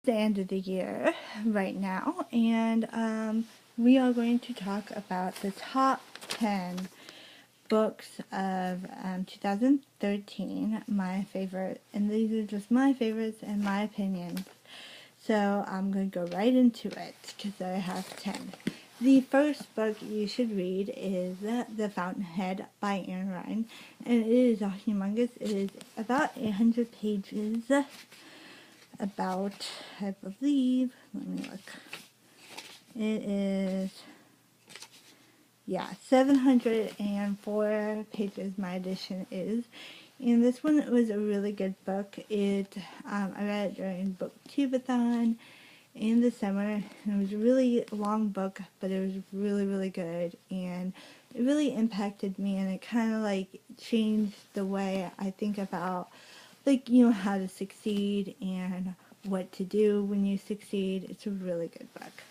the end of the year right now, and we are going to talk about the top 10 books of 2013, my favorite, and these are just my favorites and my opinions. So I'm going to go right into it because I have 10. The first book you should read is The Fountainhead by Anne Ryan, and it is a humongous. It is about 800 pages, about, I believe, let me look, it is, 704 pages my edition is. And this one was a really good book. I read it during Booktubeathon in the summer, and it was a really long book, but it was really, really good, and it really impacted me, and it kind of like changed the way I think about, like, how to succeed and what to do when you succeed. It's a really good book.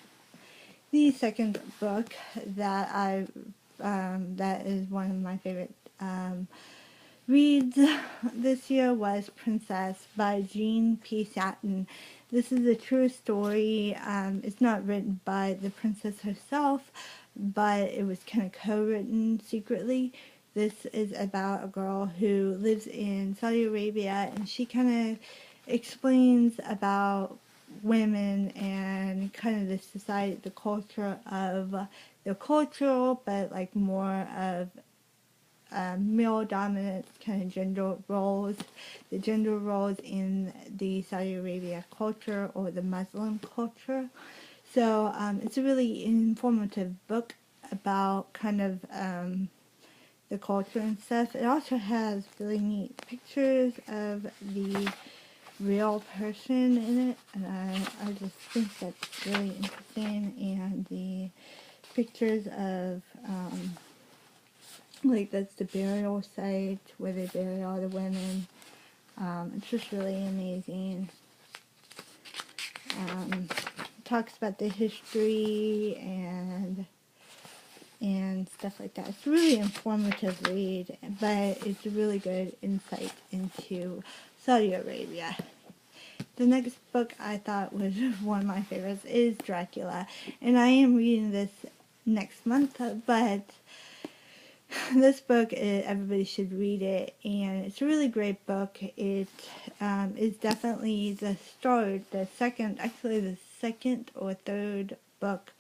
The second book that that is one of my favorite reads this year was Princess by Jean P. Satin. This is a true story. It's not written by the princess herself, but it was kind of co-written secretly. This is about a girl who lives in Saudi Arabia, and she kind of explains about women and kind of the society, the culture of the cultural, but like more of male dominant kind of gender roles, the gender roles in the Saudi Arabia culture or the Muslim culture. So it's a really informative book about kind of the culture and stuff. It also has really neat pictures of the real person in it, and I just think that's really interesting. And the pictures of like, that's the burial site where they bury all the women. It's just really amazing. Talks about the history and stuff like that. It's a really informative read, but it's a really good insight into Saudi Arabia. The next book I thought was one of my favorites is Dracula, and I am reading this next month, but this book, everybody should read it, and it's a really great book. It is definitely the second or third book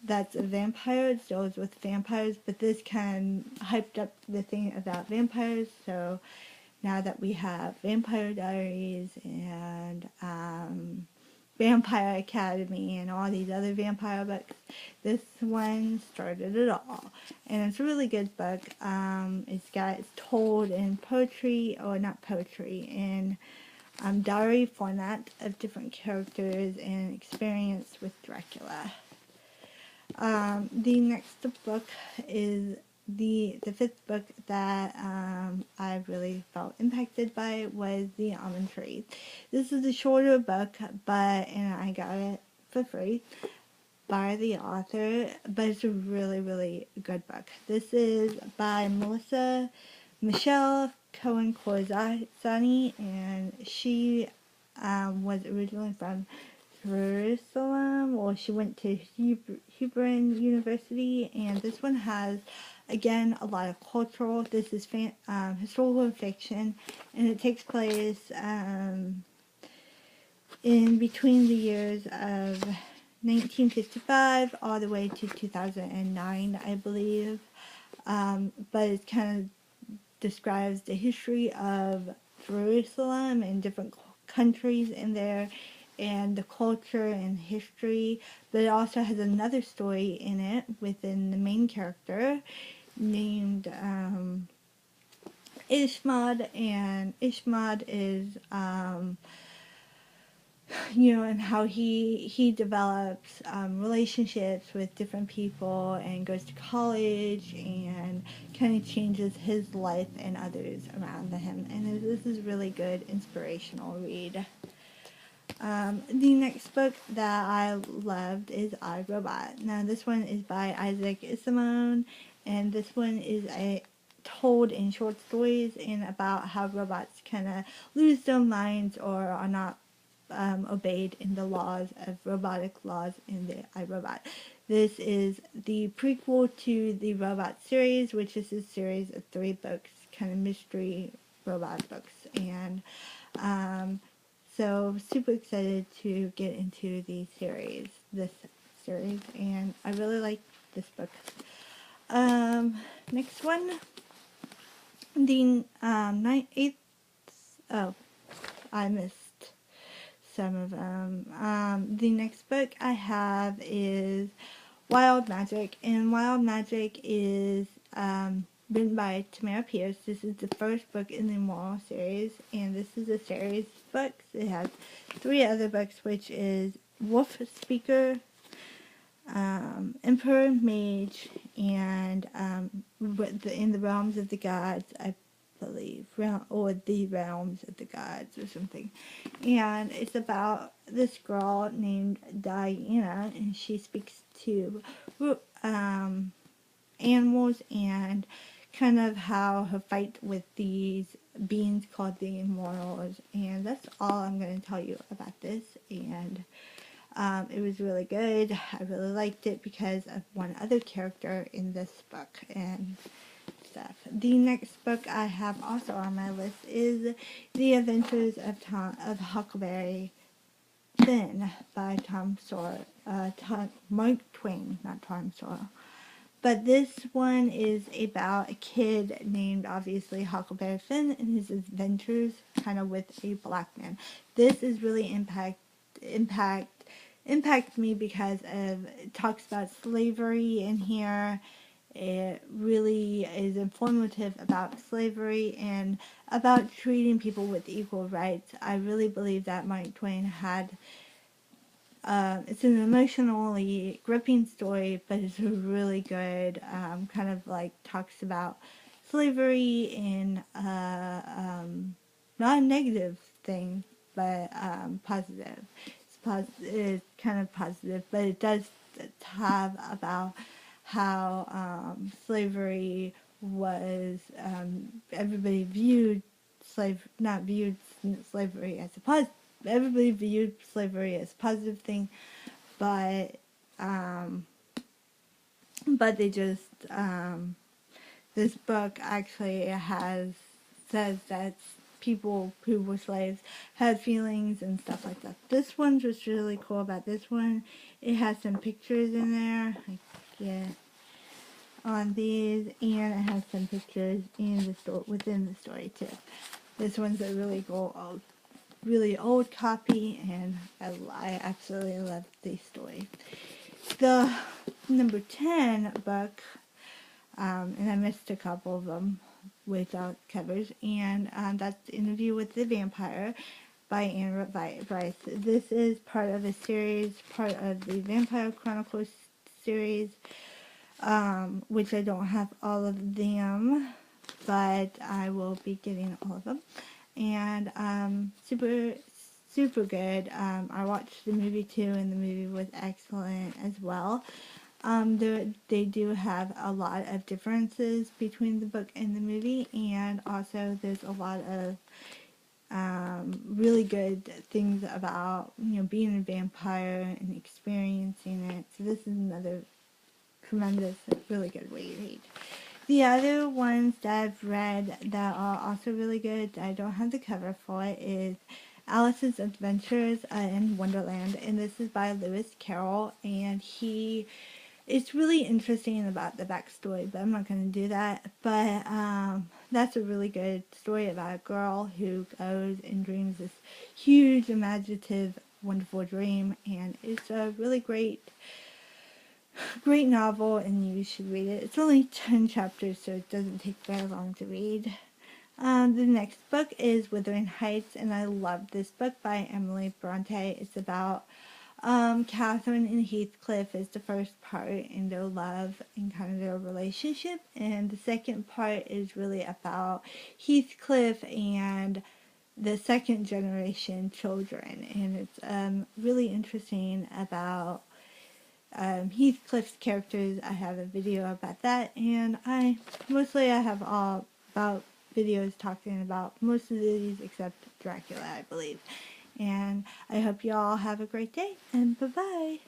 that's a vampire. It deals with vampires, but this kind of hyped up the thing about vampires. So now that we have Vampire Diaries and Vampire Academy and all these other vampire books, this one started it all, and it's a really good book. It's told in poetry, or not poetry, in diary format of different characters and experience with Dracula. The next book is the fifth book that I really felt impacted by was The Almond Trees. This is a shorter book, and I got it for free by the author, but it's a really, really good book. This is by Michelle Cohen-Corzani, and she was originally from Jerusalem. Well, she went to Hebron University, and this one has, again, a lot of cultural. This is historical fiction, and it takes place in between the years of 1955 all the way to 2009, I believe. But it kind of describes the history of Jerusalem and different countries in there, and the culture and history, but it also has another story in it within the main character named Ishmael, and Ishmael is and how he develops relationships with different people and goes to college and kind of changes his life and others around him, and this is really good inspirational read. The next book that I loved is I, Robot. Now this one is by Isaac Asimov, and this one is told in short stories and about how robots kind of lose their minds or are not obeyed in the laws of robotic laws in the iRobot. This is the prequel to the Robot series, which is a series of 3 books, kind of mystery robot books. And so super excited to get into this series, and I really like this book. Next one, the 8th, oh, I missed some of them. The next book I have is Wild Magic, and Wild Magic is written by Tamara Pierce. This is the first book in the Moral series, and this is a series of books. It has 3 other books, which is Wolf Speaker, Emperor Mage, and in the Realms of the Gods, I believe, or the Realms of the Gods or something. And it's about this girl named Diana, and she speaks to animals and kind of how her fight with these beings called the Immortals. And that's all I'm going to tell you about this. And it was really good. I really liked it because of one other character in this book and stuff. The next book I have also on my list is The Adventures of Huckleberry Finn by Mark Twain, not Tom Sawyer. But this one is about a kid named, obviously, Huckleberry Finn and his adventures kind of with a black man. This is really impact me because it talks about slavery in here. It really is informative about slavery and about treating people with equal rights. I really believe that Mark Twain had it's an emotionally gripping story, but it's a really good, kind of like talks about slavery in not a negative thing, but positive. It's kind of positive, but it does have about how slavery was, everybody viewed slavery as a positive. Everybody viewed slavery as a positive thing, but they just, this book actually says that people who were slaves had feelings and stuff like that. This one's what's really cool about this one. It has some pictures in there, on these, and it has some pictures within the story too. This one's a really old copy, and I absolutely love the story. The number 10 book, and I missed a couple of them without covers, and that's Interview with the Vampire by Anne Rice. This is part of a series, part of the Vampire Chronicles series, which I don't have all of them, but I will be getting all of them. And super good. I watched the movie too, and the movie was excellent as well. They do have a lot of differences between the book and the movie, and also there's a lot of really good things about being a vampire and experiencing it. So this is another tremendous, really good way to read. The other ones that I've read that are also really good, I don't have the cover for it, is Alice's Adventures in Wonderland, and this is by Lewis Carroll, and it's really interesting about the backstory, but I'm not going to do that. But that's a really good story about a girl who goes and dreams this huge, imaginative, wonderful dream, and it's a really great novel, and you should read it. It's only 10 chapters, so it doesn't take very long to read. The next book is Wuthering Heights, and I love this book by Emily Bronte. It's about Catherine and Heathcliff is the first part in their love and kind of their relationship, and the second part is really about Heathcliff and the second generation children, and it's really interesting about Heathcliff's characters. I have a video about that, and I have all about videos talking about most of these except Dracula, I believe. And I hope you all have a great day, and bye-bye.